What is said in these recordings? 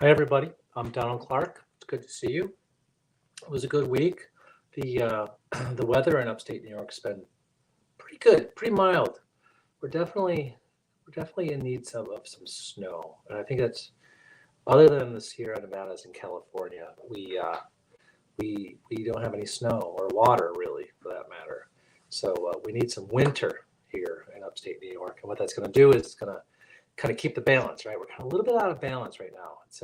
Hi, everybody. I'm Donald Clark. It's good to see you. It was a good week. The the weather in upstate New York's been pretty good, pretty mild. We're definitely in need of some snow, and I think that's other than the Sierra Nevadas in California, we don't have any snow or water really, for that matter. So we need some winter here in upstate New York, and what that's going to do is it's going to kind of keep the balance, right? We're kind of a little bit out of balance right now. It's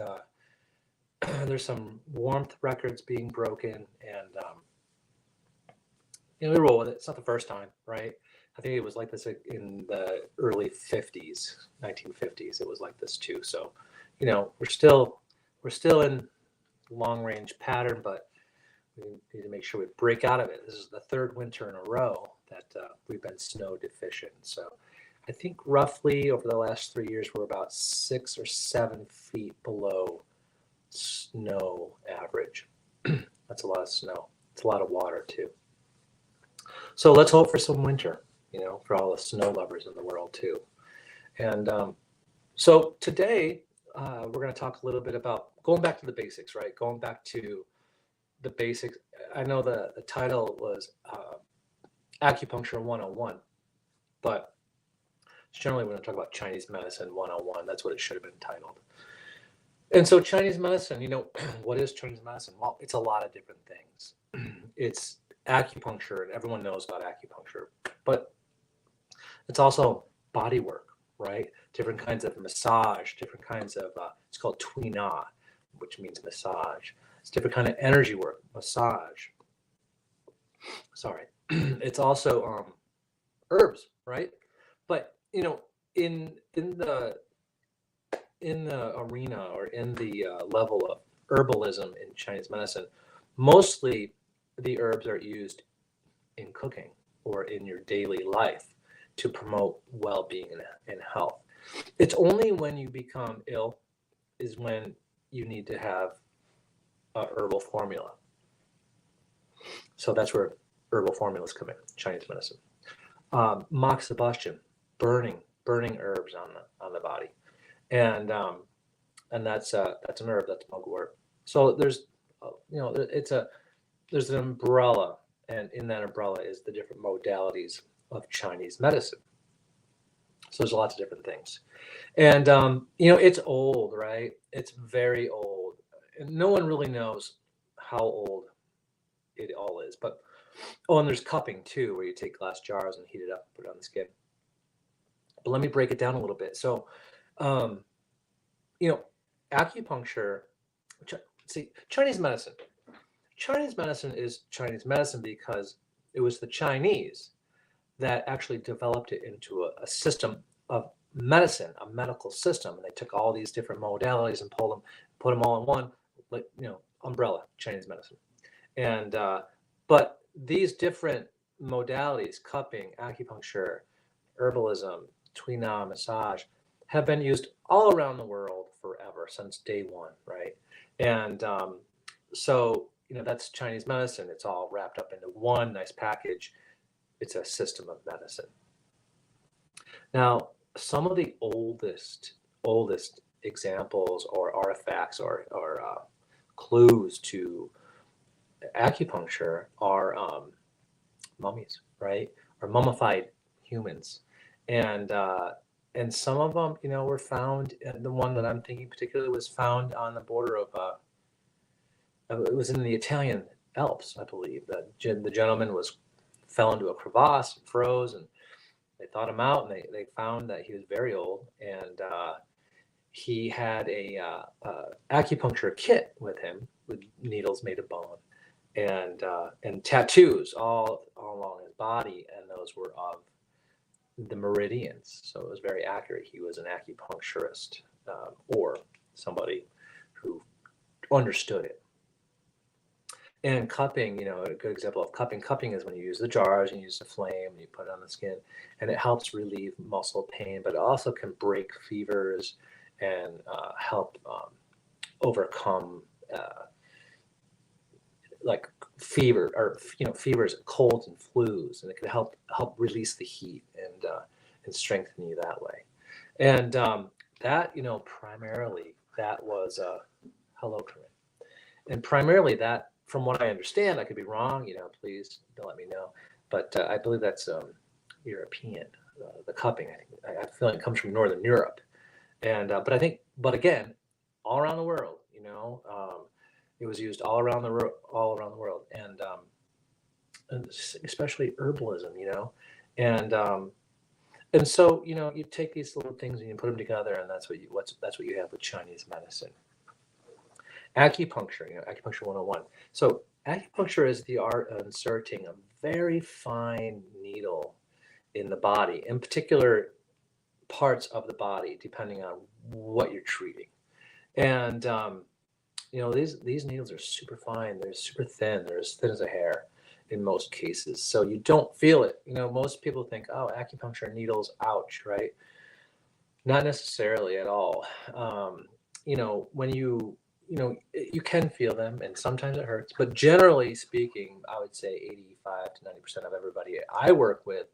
there's some warmth records being broken, and we roll with it. It's not the first time, right? I think it was like this in the early 50s, 1950s. It was like this too. So, we're still in long range pattern, but we need to make sure we break out of it. This is the third winter in a row that we've been snow deficient. So, I think roughly over the last 3 years, we're about 6 or 7 feet below snow average. That's a lot of snow. It's a lot of water too. So let's hope for some winter, for all the snow lovers in the world too. And so today we're going to talk a little bit about going back to the basics, right? Going back to the basics. I know the title was Acupuncture 101, but generally we're going to talk about Chinese medicine 101. That's what it should have been titled. And so Chinese medicine, what is Chinese medicine? Well, it's a lot of different things. It's acupuncture, and everyone knows about acupuncture, but it's also body work, right? Different kinds of massage, different kinds of, it's called Tui Na, which means massage. It's different kind of energy work, massage. Sorry. It's also herbs, right? But, in the arena or in the level of herbalism in Chinese medicine, mostly the herbs are used in cooking or in your daily life to promote well-being and health. It's only when you become ill is when you need to have a herbal formula. So that's where herbal formulas come in, Chinese medicine. Moxibustion, burning herbs on the body, and that's an herb, that's mugwort. So there's there's an umbrella, and in that umbrella is the different modalities of Chinese medicine. So there's lots of different things, and it's old, right? It's very old, and no one really knows how old it all is. But and there's cupping too, where you take glass jars and heat it up, put it on the skin. But let me break it down a little bit. So, um, acupuncture. See, Chinese medicine. Chinese medicine is Chinese medicine because it was the Chinese that actually developed it into a system of medicine, a medical system, and they took all these different modalities and put them all in one, umbrella, Chinese medicine. And but these different modalities, cupping, acupuncture, herbalism, Tui Na, massage, have been used all around the world forever since day one, right? And so that's Chinese medicine. It's all wrapped up into one nice package. It's a system of medicine. Now, some of the oldest examples or artifacts or clues to acupuncture are mummies, right? Or mummified humans, and some of them, were found. And the one that I'm thinking particularly was found on the border of it was in the Italian Alps, I believe. The gentleman fell into a crevasse and froze, and they thought him out, and they found that he was very old, and he had a acupuncture kit with him with needles made of bone, and tattoos all along his body, and those were of the meridians. So it was very accurate. He was an acupuncturist, or somebody who understood it. And cupping, a good example of cupping. Cupping is when you use the jars, and you use the flame, and you put it on the skin, and it helps relieve muscle pain, but it also can break fevers and help overcome like fever, or fevers, colds and flus, and it can help release the heat and strengthen you that way. And that primarily that was hello, Corinne. And primarily that, from what I understand, I could be wrong. Please don't let me know. But I believe that's European. The cupping, I feel like it comes from Northern Europe. And but again, all around the world, it was used all around the world, and especially herbalism, and and so you take these little things and you put them together, and that's what you have with Chinese medicine. Acupuncture, acupuncture 101. So acupuncture is the art of inserting a very fine needle in the body, in particular parts of the body, depending on what you're treating. And these needles are super fine. They're super thin. They're as thin as a hair in most cases, so you don't feel it. Most people think, oh, acupuncture needles, ouch, right? Not necessarily at all. When you can feel them, and sometimes it hurts, but generally speaking, I would say 85 to 90% of everybody I work with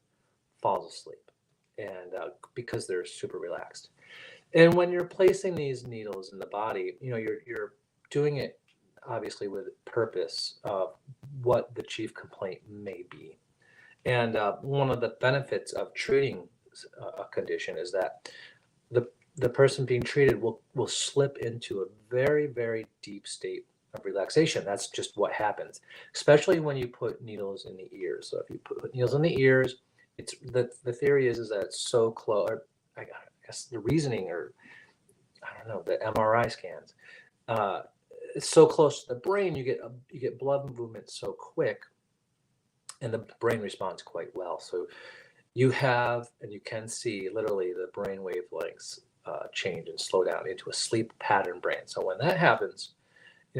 falls asleep, and because they're super relaxed. And when you're placing these needles in the body, you're doing it obviously with purpose of what the chief complaint may be. And one of the benefits of treating a condition is that the person being treated will slip into a very, very deep state of relaxation. That's just what happens, especially when you put needles in the ears. So if you put needles in the ears, it's the theory is that it's so close. Or I guess the reasoning, or I don't know, the MRI scans. It's so close to the brain, you get blood movement so quick, and the brain responds quite well. So you have, and you can see literally the brain wavelengths change and slow down into a sleep pattern brain. So when that happens,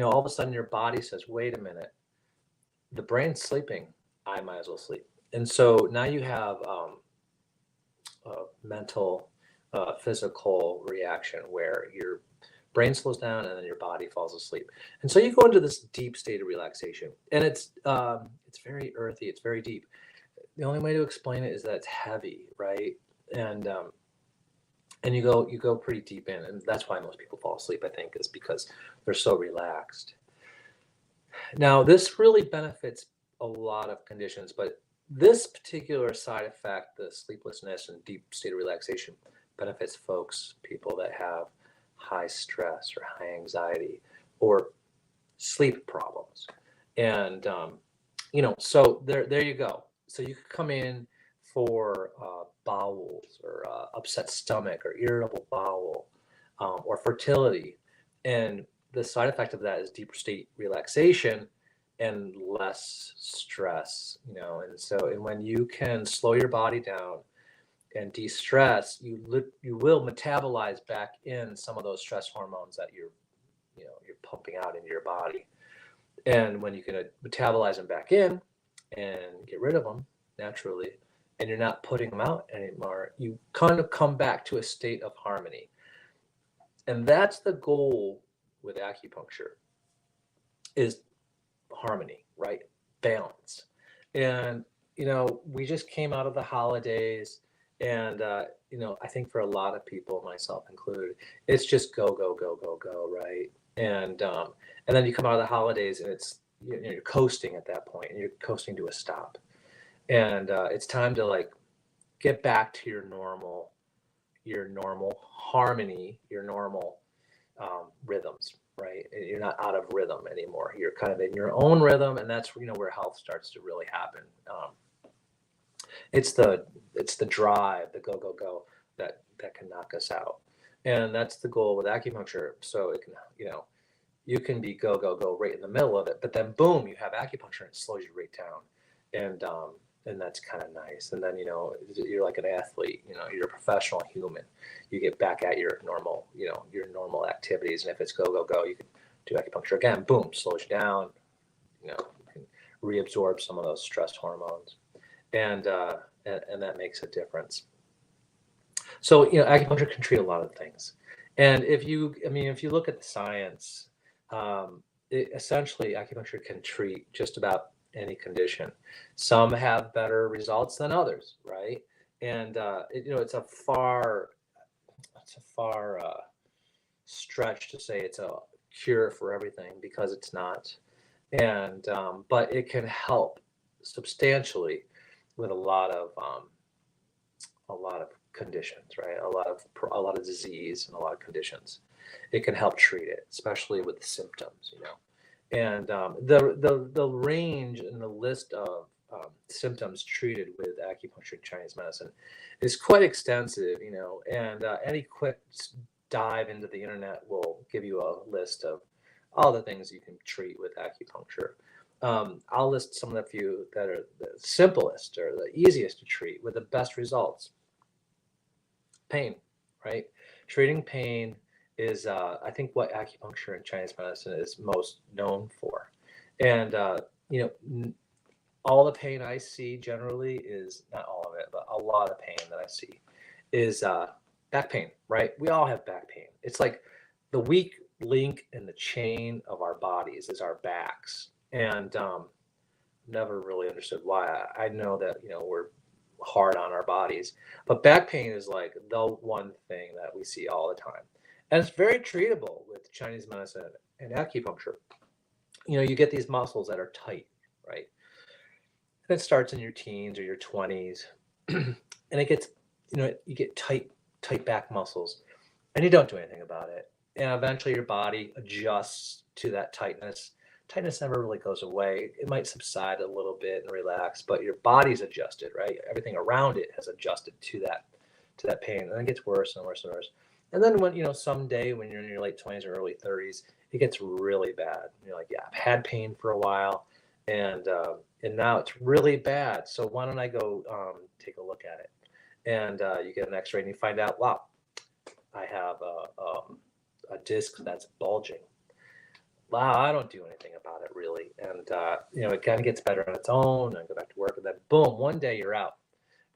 all of a sudden your body says, wait a minute, the brain's sleeping, I might as well sleep. And so now you have a mental, physical reaction where your brain slows down and then your body falls asleep. And so you go into this deep state of relaxation, and it's very earthy, it's very deep. The only way to explain it is that it's heavy, right? And you go pretty deep in, and that's why most people fall asleep, I think, is because they're so relaxed. Now, this really benefits a lot of conditions, but this particular side effect, the sleeplessness and deep state of relaxation, benefits people that have high stress or high anxiety or sleep problems. And so there you go. So you could come in for bowels, or upset stomach, or irritable bowel, or fertility, and the side effect of that is deeper state relaxation and less stress. And when you can slow your body down and de-stress, you will metabolize back in some of those stress hormones that you're pumping out into your body. And when you can metabolize them back in and get rid of them naturally, and you're not putting them out anymore, you kind of come back to a state of harmony. And that's the goal with acupuncture, is harmony, right? Balance. And we just came out of the holidays, and I think for a lot of people, myself included, it's just go go go go go, right? And then you come out of the holidays, and it's you're coasting at that point, and you're coasting to a stop, and it's time to get back to your normal harmony, your normal rhythms, right? You're not out of rhythm anymore. You're kind of in your own rhythm, and that's where health starts to really happen. It's the drive, the go go go that can knock us out, and that's the goal with acupuncture. So it can you can be go go go right in the middle of it, but then boom, you have acupuncture and it slows you right down, and that's kind of nice. And then you're like an athlete, you're a professional human. You get back at your normal your normal activities, and if it's go go go, you can do acupuncture again. Boom, slows you down. You can reabsorb some of those stress hormones, and that makes a difference. So acupuncture can treat a lot of things, and if you look at the science, essentially acupuncture can treat just about any condition. Some have better results than others, right? And it's a far stretch to say it's a cure for everything because it's not. And but it can help substantially with a lot of conditions, right? A lot of disease and a lot of conditions. It can help treat it, especially with the symptoms, you know. And the range and the list of symptoms treated with acupuncture and Chinese medicine is quite extensive, you know. And any quick dive into the internet will give you a list of all the things you can treat with acupuncture. I'll list some of the few that are the simplest or the easiest to treat with the best results. Pain, right? Treating pain is, I think, what acupuncture and Chinese medicine is most known for. And, you know, all the pain I see generally is not all of it, but a lot of pain that I see is back pain, right? We all have back pain. It's like the weak link in the chain of our bodies is our backs. And never really understood why. I know that, you know, we're hard on our bodies, but back pain is like the one thing that we see all the time. And it's very treatable with Chinese medicine and acupuncture. You know, you get these muscles that are tight, right? And it starts in your teens or your 20s. And it gets, you know, you get tight back muscles and you don't do anything about it. And eventually your body adjusts to that tightness. Tightness never really goes away. It might subside a little bit and relax, but your body's adjusted, right? Everything around it has adjusted to that pain. And then it gets worse and worse and worse. And then when, you know, someday when you're in your late 20s or early 30s, it gets really bad. You're like, yeah, I've had pain for a while and now it's really bad. So why don't I go take a look at it? And you get an x-ray and you find out, wow, I have a disc that's bulging. Wow, I don't do anything about it really. And, you know, it kind of gets better on its own and go back to work. And then boom, one day you're out.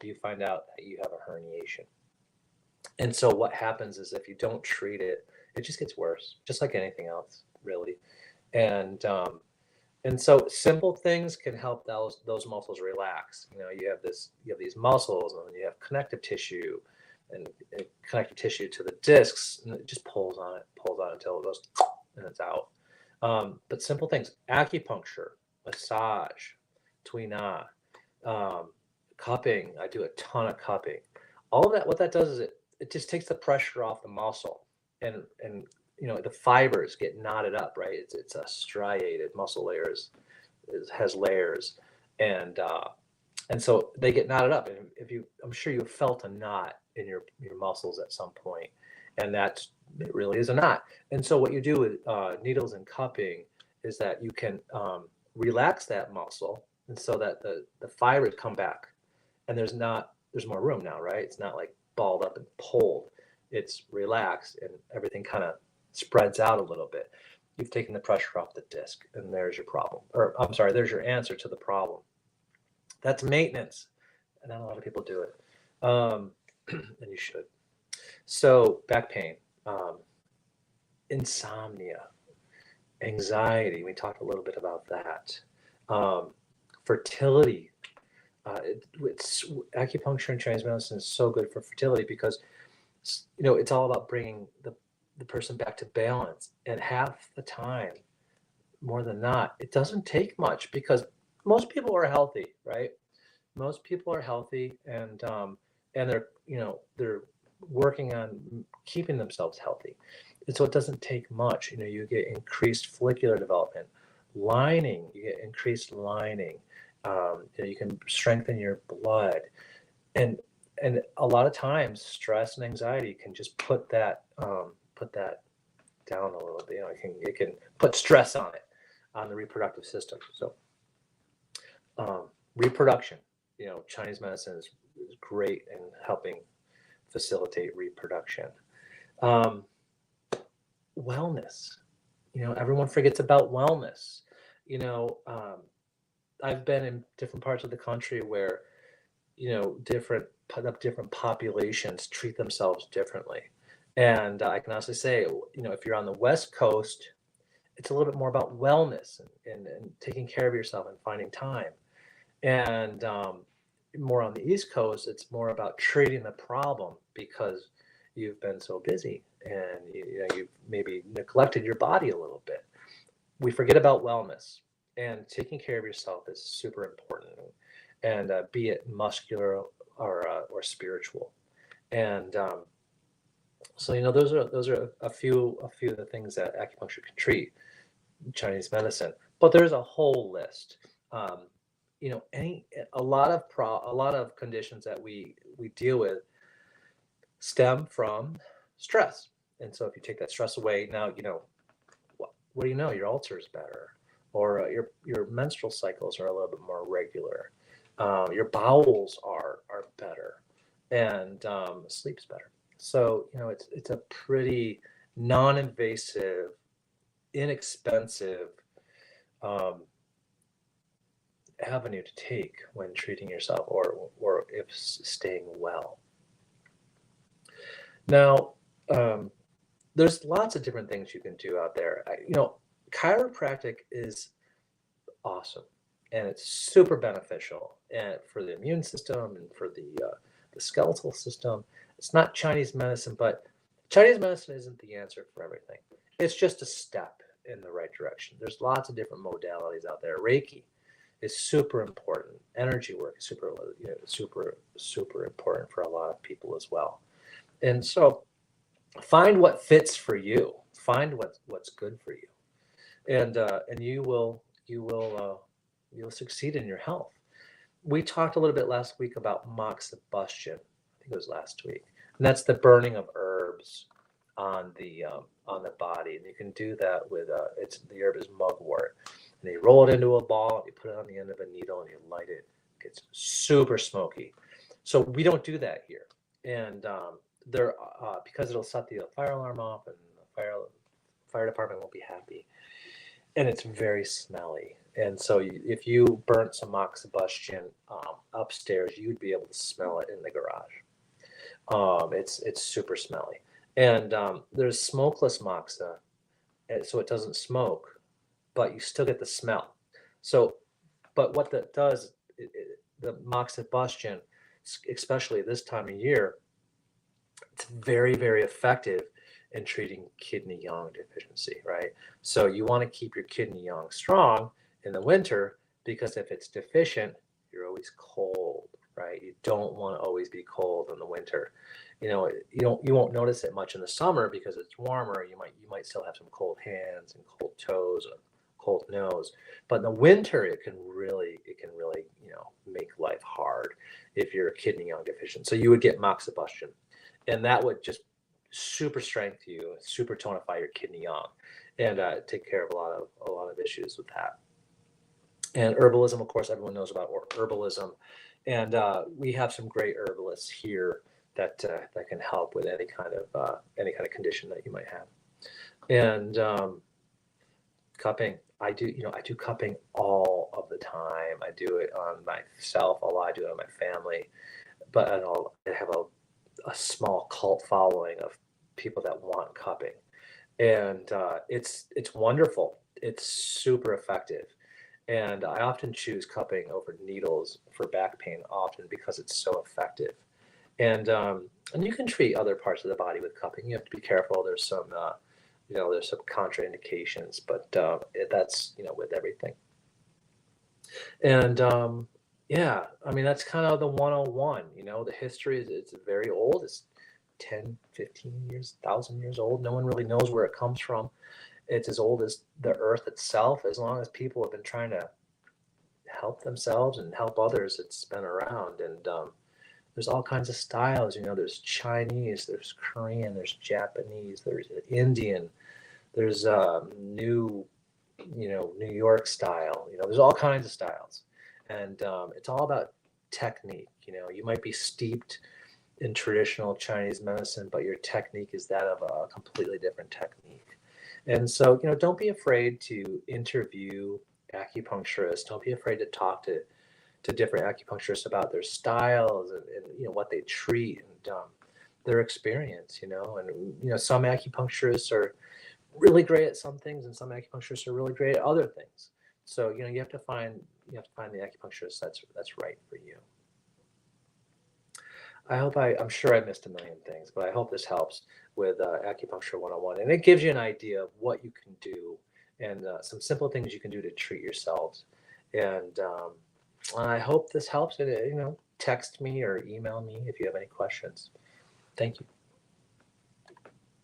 You find out that you have a herniation. And so what happens is if you don't treat it, it just gets worse, just like anything else, really. And so simple things can help those muscles relax. You know, you have these muscles, and then you have connective tissue, and connective tissue to the discs, and it just pulls on it until it goes and it's out. But simple things: acupuncture, massage, tuina, cupping. I do a ton of cupping. All of that. What that does is it just takes the pressure off the muscle, and you know, the fibers get knotted up, right? It's a striated muscle layers, has layers, and so they get knotted up. And I'm sure you have felt a knot in your muscles at some point, and it really is a knot. And so what you do with needles and cupping is that you can relax that muscle, and so that the fibers come back, and there's more room now, right? It's not like balled up and pulled. It's relaxed, and everything kind of spreads out a little bit. You've taken the pressure off the disc, and there's your problem. Or I'm sorry, there's your answer to the problem. That's maintenance, and not a lot of people do it, and you should. So back pain, insomnia, anxiety. We talked a little bit about that. Fertility. It's acupuncture and Chinese medicine is so good for fertility because, you know, it's all about bringing the person back to balance. And half the time, more than not, it doesn't take much because most people are healthy, right? Most people are healthy, and they're, you know, they're working on keeping themselves healthy. And so it doesn't take much. You know, you get increased follicular development, lining. You get increased lining. You know, you can strengthen your blood, and a lot of times stress and anxiety can just put that down a little bit. You know, it can put stress on it, on the reproductive system. So reproduction, you know, Chinese medicine is great in helping facilitate reproduction. Wellness, you know, everyone forgets about wellness. You know, I've been in different parts of the country where, you know, different populations treat themselves differently. And I can honestly say, you know, if you're on the West Coast, it's a little bit more about wellness and taking care of yourself and finding time. And more on the East Coast, it's more about treating the problem because you've been so busy and you've maybe neglected your body a little bit. We forget about wellness, and taking care of yourself is super important, and be it muscular or spiritual. And so those are a few of the things that acupuncture can treat, Chinese medicine. But there's a whole list. Um, any a lot of conditions that we deal with stem from stress. And so if you take that stress away, now what do you know? Your ulcer is better, or your menstrual cycles are a little bit more regular. Your bowels are better, and sleep's better. So it's a pretty non-invasive, inexpensive um, avenue to take when treating yourself, or if staying well. Now, there's lots of different things you can do out there. Chiropractic is awesome, and it's super beneficial, and for the immune system and for the skeletal system. It's not Chinese medicine, but Chinese medicine isn't the answer for everything. It's just a step in the right direction. There's lots of different modalities out there. Reiki is super important. Energy work is super important for a lot of people as well. And so find what fits for you. Find what's good for you, and you'll succeed in your health. We talked a little bit last week about moxibustion. I think it was last week, and that's the burning of herbs on the body, and you can do that with it's the herb is mugwort, and you roll it into a ball, and you put it on the end of a needle, and you light it. It gets super smoky. So we don't do that here, and there because it'll set the fire alarm off, and the fire department won't be happy, and it's very smelly. And so if you burnt some moxibustion upstairs, you'd be able to smell it in the garage. It's super smelly. And there's smokeless moxa, and so it doesn't smoke, but you still get the smell. So, but what that does, the moxibustion, especially this time of year, it's very, very effective in treating kidney yang deficiency, right? So you want to keep your kidney yang strong in the winter, because if it's deficient, you're always cold, right? You don't want to always be cold in the winter. You won't notice it much in the summer because it's warmer. You might still have some cold hands and cold toes, or cold nose. But in the winter, it can really make life hard if you're kidney yang deficient. So you would get moxibustion, and that would just super strengthen you, super tonify your kidney yang, and take care of a lot of issues with that. And herbalism, of course, everyone knows about herbalism, and we have some great herbalists here that can help with any kind of condition that you might have. And cupping, I do cupping all of the time. I do it on myself a lot. I do it on my family, but I have a small cult following of people that want cupping, and it's wonderful. It's super effective, and I often choose cupping over needles for back pain, often because it's so effective. And you can treat other parts of the body with cupping. You have to be careful. There's some contraindications, but that's with everything. And yeah, I mean, that's kind of the 101. The history is it's very old. It's 10, 15 years, 1,000 years old. No one really knows where it comes from. It's as old as the earth itself. As long as people have been trying to help themselves and help others, it's been around. And there's all kinds of styles. There's Chinese, there's Korean, there's Japanese, there's Indian, there's New York style. There's all kinds of styles, and it's all about technique. You might be steeped in traditional Chinese medicine, but your technique is that of a completely different technique. And so, don't be afraid to interview acupuncturists. Don't be afraid to talk to different acupuncturists about their styles, and what they treat, and their experience. And some acupuncturists are really great at some things, and some acupuncturists are really great at other things. So you have to find the acupuncturist that's right for you. I'm sure I missed a million things, but I hope this helps with Acupuncture 101. And it gives you an idea of what you can do and some simple things you can do to treat yourselves. And I hope this helps. And, text me or email me if you have any questions. Thank you.